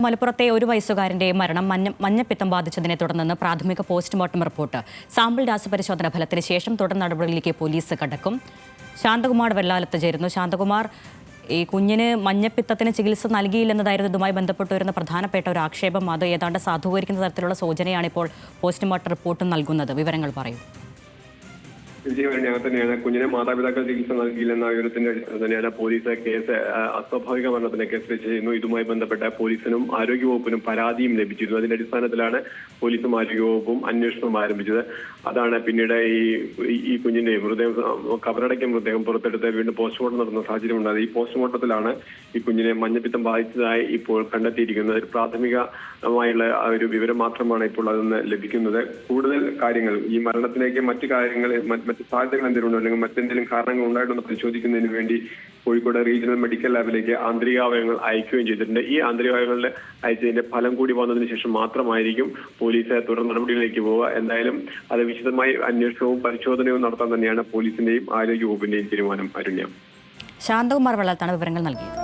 മലപ്പുറത്തെ ഒരു വയസ്സുകാരന്റെ മരണം മഞ്ഞപ്പിത്തം ബാധിച്ചതിനെ തുടർന്ന് പ്രാഥമിക പോസ്റ്റ്മോർട്ടം റിപ്പോർട്ട് സാമ്പിൾ രാസപരിശോധന ഫലത്തിന് ശേഷം തുടർ നടപടികളിലേക്ക് പോലീസ് കടക്കും. ശാന്തകുമാർ വെള്ളാലത്ത് ചേരുന്നു. ശാന്തകുമാർ, ഈ കുഞ്ഞിന് മഞ്ഞപ്പിത്തത്തിന് ചികിത്സ നൽകിയില്ലെന്നതായിരുന്നു ഇതുമായി ബന്ധപ്പെട്ട് വരുന്ന പ്രധാനപ്പെട്ട ഒരു ആക്ഷേപം. അത് ഏതാണ്ട് സാധൂകരിക്കുന്ന തരത്തിലുള്ള സൂചനയാണ് ഇപ്പോൾ പോസ്റ്റ്മോർട്ടം റിപ്പോർട്ട് നൽകുന്നത്. വിവരങ്ങൾ പറയൂ. വിജയവരണ്യകം തന്നെയാണ്. കുഞ്ഞിനെ മാതാപിതാക്കൾ ചികിത്സ നൽകിയില്ലെന്ന വിവരത്തിന്റെ അടിസ്ഥാനത്തിൽ തന്നെയാണ് പോലീസ് കേസ് അസ്വാഭാവിക മരണത്തിന് കേസ് രജിസ്റ്റർ ചെയ്യുന്നു. ഇതുമായി ബന്ധപ്പെട്ട പോലീസിനും ആരോഗ്യവകുപ്പിനും പരാതിയും ലഭിച്ചിരുന്നു. അതിന്റെ അടിസ്ഥാനത്തിലാണ് പോലീസും ആരോഗ്യവകുപ്പും അന്വേഷണം ആരംഭിച്ചത്. അതാണ് പിന്നീട് ഈ കുഞ്ഞിന്റെ മൃതദേഹം, കബറടക്കിയ മൃതദേഹം പുറത്തെടുത്ത് വീണ്ടും പോസ്റ്റ്മോർട്ടം നടന്ന സാഹചര്യം ഉണ്ടായത്. ഈ പോസ്റ്റ്മോർട്ടത്തിലാണ് ഈ കുഞ്ഞിനെ മഞ്ഞപ്പിത്തം ബാധിച്ചതായി ഇപ്പോൾ കണ്ടെത്തിയിരിക്കുന്നത്. പ്രാഥമികമായുള്ള ഒരു വിവരം മാത്രമാണ് ഇപ്പോൾ അതിന് ലഭിക്കുന്നത്. കൂടുതൽ കാര്യങ്ങൾ ഈ മരണത്തിലേക്ക് മറ്റു കാര്യങ്ങൾ മറ്റ് സാധ്യതകൾ എന്തെങ്കിലും ഉണ്ടോ അല്ലെങ്കിൽ മറ്റെന്തെങ്കിലും കാരണങ്ങൾ ഉണ്ടായിട്ടുണ്ടോ പരിശോധിക്കുന്നതിന് വേണ്ടി കോഴിക്കോട് റീജിയണൽ മെഡിക്കൽ ലാബിലേക്ക് ആന്തരികാവയവങ്ങൾ അയക്കുകയും ചെയ്തിട്ടുണ്ട്. ഈ ആന്തരികാവയവങ്ങളിൽ അയച്ചതിന്റെ ഫലം കൂടി വന്നതിന് ശേഷം മാത്രമായിരിക്കും പോലീസ് തുടർ നടപടികളിലേക്ക് പോവുക. എന്തായാലും അത് വിശദമായി അന്വേഷണവും പരിശോധനയും നടത്താൻ തന്നെയാണ് പോലീസിന്റെയും ആരോഗ്യവകുപ്പിന്റെയും തീരുമാനം. അരുണ്യ. ശാന്തകുമാർ വെള്ളാലത്താണ് വിവരങ്ങൾ നൽകിയത്.